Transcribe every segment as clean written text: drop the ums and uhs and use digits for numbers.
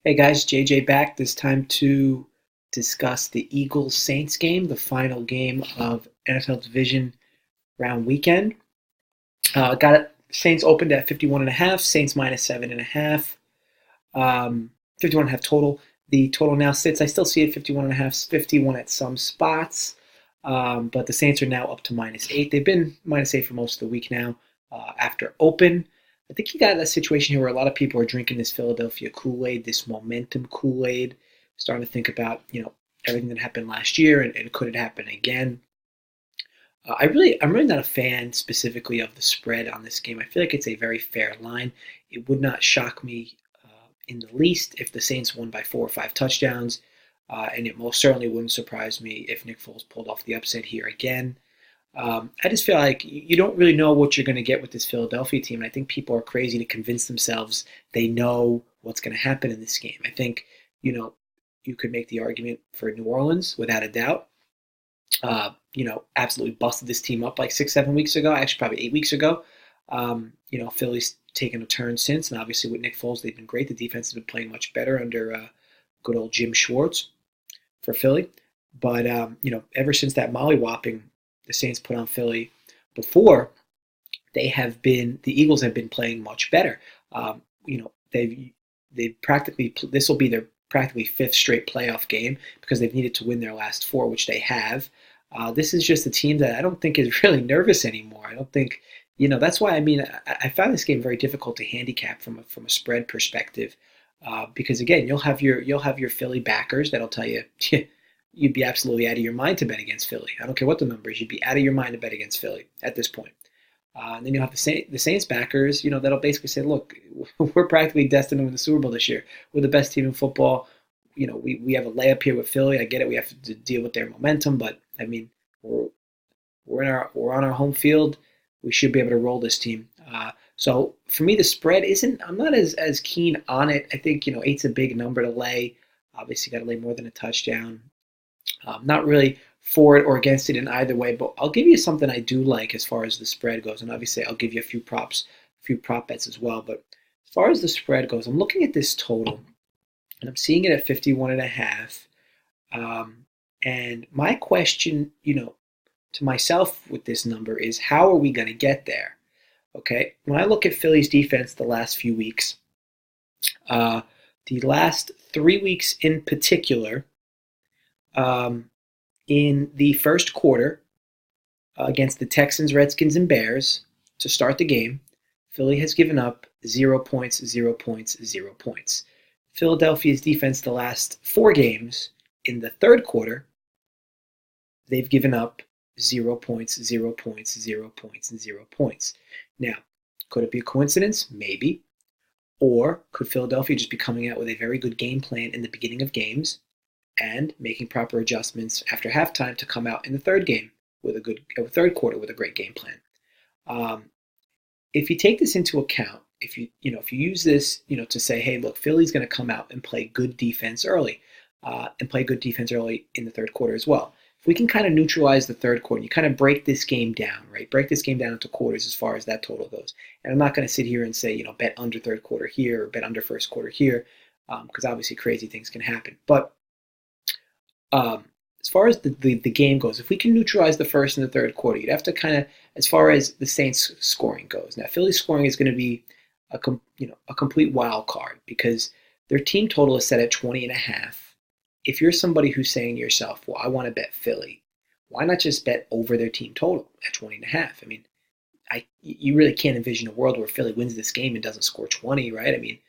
Hey guys, JJ back. This time to discuss the Eagles-Saints game, the final game of NFL Division Round Weekend. Got it. Saints opened at 51 and a half. Saints minus 7.5. 51 and a half total. The total now sits, I still see it 51 and a half, 51 at some spots. But the Saints are now up to -8. They've been -8 for most of the week now after open. I think you got that situation here where a lot of people are drinking this Philadelphia Kool-Aid, this momentum Kool-Aid, starting to think about, everything that happened last year and could it happen again. I'm really not a fan specifically of the spread on this game. I feel like it's a very fair line. It would not shock me in the least if the Saints won by 4 or 5 touchdowns, and it most certainly wouldn't surprise me if Nick Foles pulled off the upset here again. I just feel like you don't really know what you're going to get with this Philadelphia team, and I think people are crazy to convince themselves they know what's going to happen in this game. I think, you could make the argument for New Orleans without a doubt. Absolutely busted this team up like 6, 7 weeks ago, actually probably 8 weeks ago. Philly's taken a turn since, and obviously with Nick Foles, they've been great. The defense has been playing much better under good old Jim Schwartz for Philly. But, ever since that mollywhopping the Saints put on Philly before, the Eagles have been playing much better. They've practically, this will be their practically 5th straight playoff game because they've needed to win their last 4, which they have. This is just a team that I don't think is really nervous anymore. I don't think, that's why, I found this game very difficult to handicap from a spread perspective. Because again, you'll have your Philly backers that'll tell you you'd be absolutely out of your mind to bet against Philly. I don't care what the number is. You'd be out of your mind to bet against Philly at this point. And then you'll have the Saints backers, that'll basically say, look, we're practically destined to win the Super Bowl this year. We're the best team in football. We have a layup here with Philly. I get it. We have to deal with their momentum, but we're on our home field. We should be able to roll this team. So for me, the spread I'm not as keen on it. I think, 8's a big number to lay. Obviously, got to lay more than a touchdown. Not really for it or against it in either way, but I'll give you something I do like as far as the spread goes, and obviously I'll give you a few prop bets as well. But as far as the spread goes, I'm looking at this total, and I'm seeing it at 51 and a half. And my question, to myself with this number is, how are we going to get there? Okay, when I look at Philly's defense the last few weeks, the last 3 weeks in particular, in the first quarter against the Texans, Redskins, and Bears to start the game, Philly has given up 0 points, 0 points, 0 points. Philadelphia's defense the last 4 games in the third quarter, they've given up 0 points, 0 points, 0 points, and 0 points. Now, could it be a coincidence? Maybe. Or could Philadelphia just be coming out with a very good game plan in the beginning of games and making proper adjustments after halftime to come out in the third third quarter with a great game plan? If you take this into account, if you use this, to say, hey, look, Philly's going to come out and play good defense early, in the third quarter as well. If we can kind of neutralize the third quarter, you kind of break this game down, right? Break this game down into quarters as far as that total goes. And I'm not going to sit here and say, bet under third quarter here or bet under first quarter here, because obviously crazy things can happen. But as far as the game goes, if we can neutralize the first and the third quarter, you'd have to kind of, as far as the Saints scoring goes. Now, Philly's scoring is going to be a complete wild card because their team total is set at 20 and a half. If you're somebody who's saying to yourself, well, I want to bet Philly, why not just bet over their team total at 20 and a half? You really can't envision a world where Philly wins this game and doesn't score 20, right?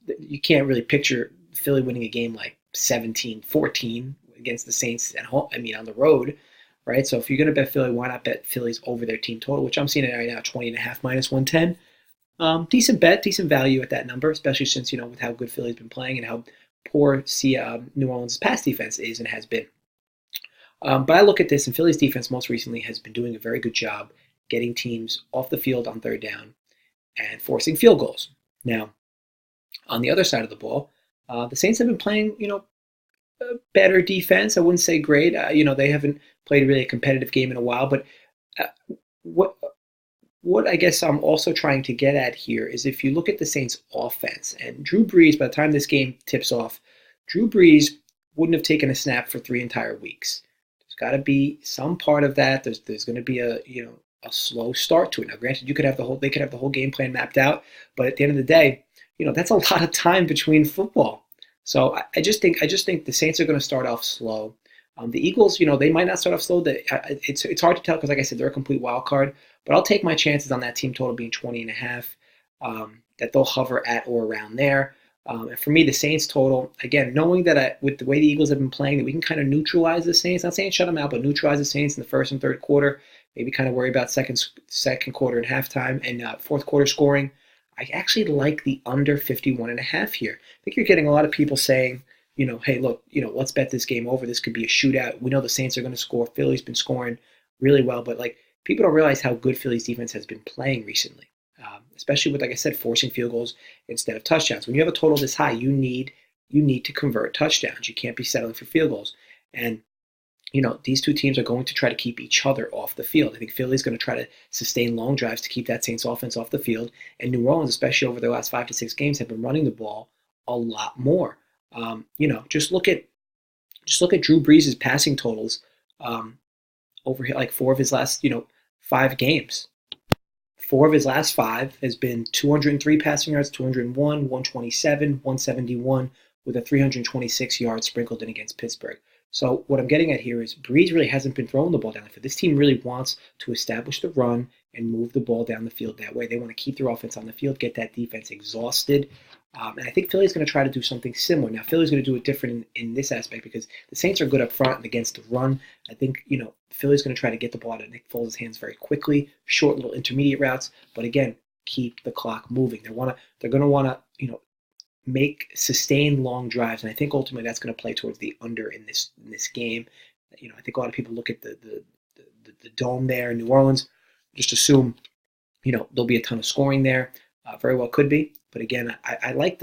You can't really picture Philly winning a game like 17-14 against the Saints at home, on the road, right? So if you're going to bet Philly, why not bet Philly's over their team total, which I'm seeing it right now, 20 and a half minus 110. Decent bet, decent value at that number, especially since, with how good Philly's been playing and how poor New Orleans' pass defense is and has been. But I look at this, and Philly's defense most recently has been doing a very good job getting teams off the field on third down and forcing field goals. Now, on the other side of the ball, the Saints have been playing, better defense. I wouldn't say great. They haven't played really a competitive game in a while. But what I guess I'm also trying to get at here is if you look at the Saints offense and Drew Brees, by the time this game tips off, Drew Brees wouldn't have taken a snap for 3 entire weeks. There's got to be some part of that. There's going to be a slow start to it. Now, granted, they could have the whole game plan mapped out, but at the end of the day, that's a lot of time between football. So I just think the Saints are going to start off slow. The Eagles, they might not start off slow. It's hard to tell because, like I said, they're a complete wild card. But I'll take my chances on that team total being 20.5. That they'll hover at or around there. And for me, the Saints total, again, knowing that with the way the Eagles have been playing, that we can kind of neutralize the Saints. Not saying shut them out, but neutralize the Saints in the first and third quarter. Maybe kind of worry about second quarter and halftime and fourth quarter scoring. I actually like the under 51.5 here. I think you're getting a lot of people saying, hey, look, let's bet this game over. This could be a shootout. We know the Saints are going to score. Philly's been scoring really well, but people don't realize how good Philly's defense has been playing recently, especially with, like I said, forcing field goals instead of touchdowns. When you have a total this high, you need to convert touchdowns. You can't be settling for field goals. And these two teams are going to try to keep each other off the field. I think Philly's going to try to sustain long drives to keep that Saints offense off the field. And New Orleans, especially over the last 5 to 6 games, have been running the ball a lot more. Just look at Drew Brees' passing totals over here, like 4 of his last 5 games. 4 of his last 5 has been 203 passing yards, 201, 127, 171, with a 326 yards sprinkled in against Pittsburgh. So what I'm getting at here is Brees really hasn't been throwing the ball down the field. This team really wants to establish the run and move the ball down the field that way. They want to keep their offense on the field, get that defense exhausted. And I think Philly's going to try to do something similar. Now, Philly's going to do it different in this aspect because the Saints are good up front and against the run. I think, Philly's going to try to get the ball out of Nick Foles' hands very quickly, short little intermediate routes. But again, keep the clock moving. They're going to want to, make sustained long drives, and I think ultimately that's going to play towards the under in this game. I think a lot of people look at the dome there in New Orleans, just assume there'll be a ton of scoring there. Very well could be, but again, I like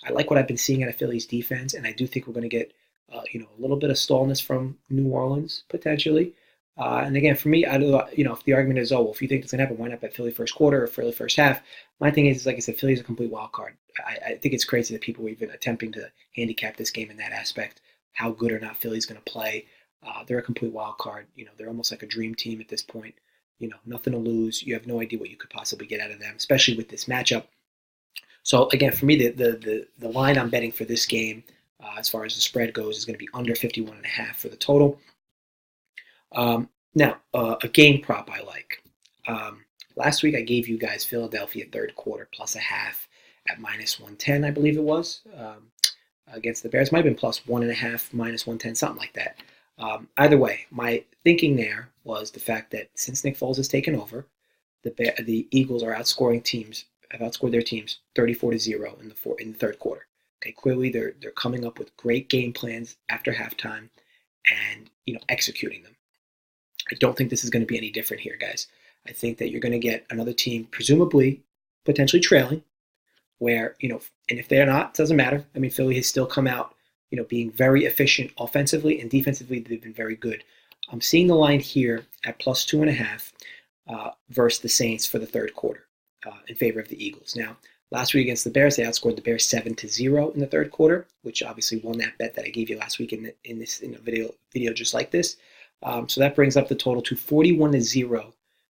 what I've been seeing out of Philly's defense, and I do think we're going to get a little bit of stallness from New Orleans potentially. And again, for me, if the argument is, if you think it's going to happen, why not bet Philly first quarter or Philly first half? My thing is, like I said, Philly's a complete wild card. I think it's crazy that people are even attempting to handicap this game in that aspect, how good or not Philly's going to play. They're a complete wild card. They're almost like a dream team at this point. Nothing to lose. You have no idea what you could possibly get out of them, especially with this matchup. So again, for me, the line I'm betting for this game, as far as the spread goes, is going to be under 51.5 for the total. Now, a game prop I like. Last week I gave you guys Philadelphia third quarter plus a half at minus 110, I believe it was, against the Bears. It might have been plus 1.5, minus 110, something like that. Either way, my thinking there was the fact that since Nick Foles has taken over, the Eagles have outscored their teams 34-0 in the third quarter. Okay, clearly they're coming up with great game plans after halftime and executing them. I don't think this is going to be any different here, guys. I think that you're going to get another team, presumably, potentially trailing, where, and if they're not, it doesn't matter. I mean, Philly has still come out, being very efficient offensively, and defensively, they've been very good. I'm seeing the line here at plus 2.5 versus the Saints for the third quarter in favor of the Eagles. Now, last week against the Bears, they outscored the Bears 7-0 in the third quarter, which obviously won that bet that I gave you last week in a video just like this. So that brings up the total to 41-0.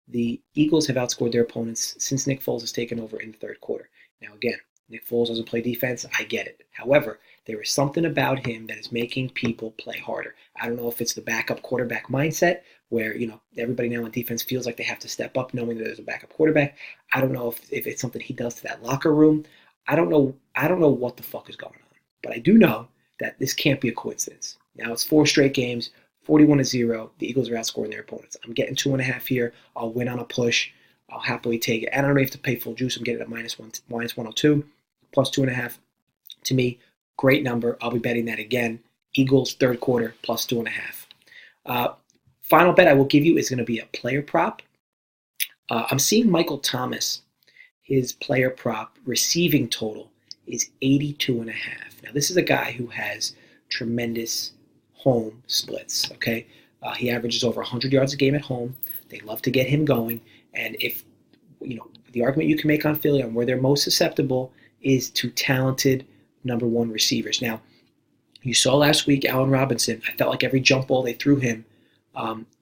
The Eagles have outscored their opponents since Nick Foles has taken over in the third quarter. Now again, Nick Foles doesn't play defense. I get it. However, there is something about him that is making people play harder. I don't know if it's the backup quarterback mindset where, everybody now on defense feels like they have to step up knowing that there's a backup quarterback. I don't know if it's something he does to that locker room. I don't know what the fuck is going on. But I do know that this can't be a coincidence. Now it's 4 straight games. 41-0. The Eagles are outscoring their opponents. I'm getting 2.5 here. I'll win on a push. I'll happily take it. And I don't have to pay full juice. I'm getting it at minus 102, plus 2.5. To me, great number. I'll be betting that again. Eagles third quarter plus 2.5. Final bet I will give you is going to be a player prop. I'm seeing Michael Thomas. His player prop receiving total is 82.5. Now this is a guy who has tremendous home splits, okay? He averages over 100 yards a game at home. They love to get him going. And if, the argument you can make on Philly on where they're most susceptible is to talented number one receivers. Now, you saw last week Allen Robinson. I felt like every jump ball they threw him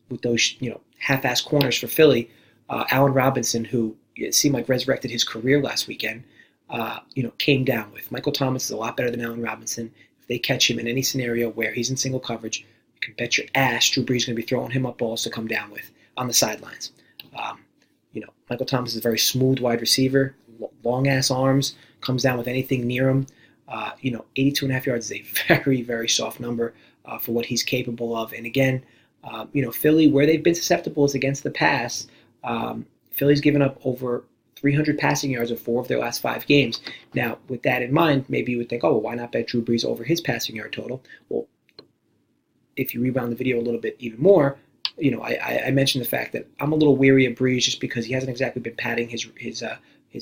with those, half-ass corners for Philly, Allen Robinson, who it seemed like resurrected his career last weekend, came down with. Michael Thomas is a lot better than Allen Robinson. If they catch him in any scenario where he's in single coverage, you can bet your ass Drew Brees is going to be throwing him up balls to come down with on the sidelines. Michael Thomas is a very smooth wide receiver, long-ass arms, comes down with anything near him. 82.5 yards is a very, very soft number for what he's capable of. And again, Philly, where they've been susceptible is against the pass. Philly's given up over 300 passing yards in 4 of their last 5 games. Now, with that in mind, maybe you would think, why not bet Drew Brees over his passing yard total? Well, if you rewound the video a little bit even more, I mentioned the fact that I'm a little weary of Brees just because he hasn't exactly been padding his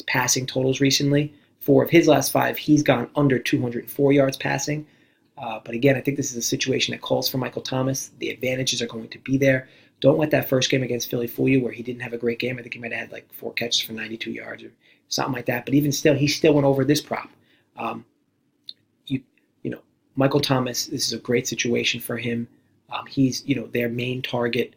passing totals recently. 4 of his last 5, he's gone under 204 yards passing. But again, I think this is a situation that calls for Michael Thomas. The advantages are going to be there. Don't let that first game against Philly fool you where he didn't have a great game. I think he might have had 4 catches for 92 yards or something like that. But even still, he still went over this prop. Michael Thomas, this is a great situation for him. He's, their main target.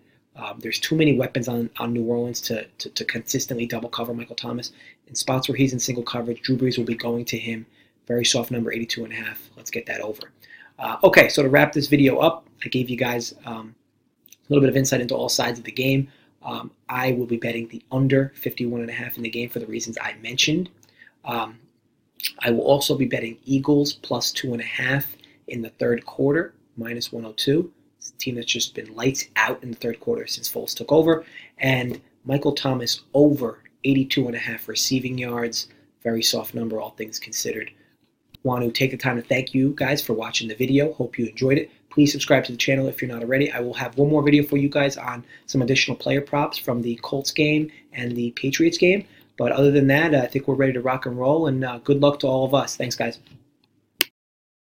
There's too many weapons on New Orleans to consistently double cover Michael Thomas. In spots where he's in single coverage, Drew Brees will be going to him. Very soft number, 82.5. Let's get that over. Okay, so to wrap this video up, I gave you guys a little bit of insight into all sides of the game. I will be betting the under 51.5 in the game for the reasons I mentioned. I will also be betting Eagles plus 2.5 in the third quarter, minus 102. It's a team that's just been lights out in the third quarter since Foles took over. And Michael Thomas over 82.5 receiving yards. Very soft number, all things considered. Want to take the time to thank you guys for watching the video. Hope you enjoyed it. Please subscribe to the channel if you're not already. I will have one more video for you guys on some additional player props from the Colts game and the Patriots game. But other than that, I think we're ready to rock and roll. And good luck to all of us. Thanks, guys.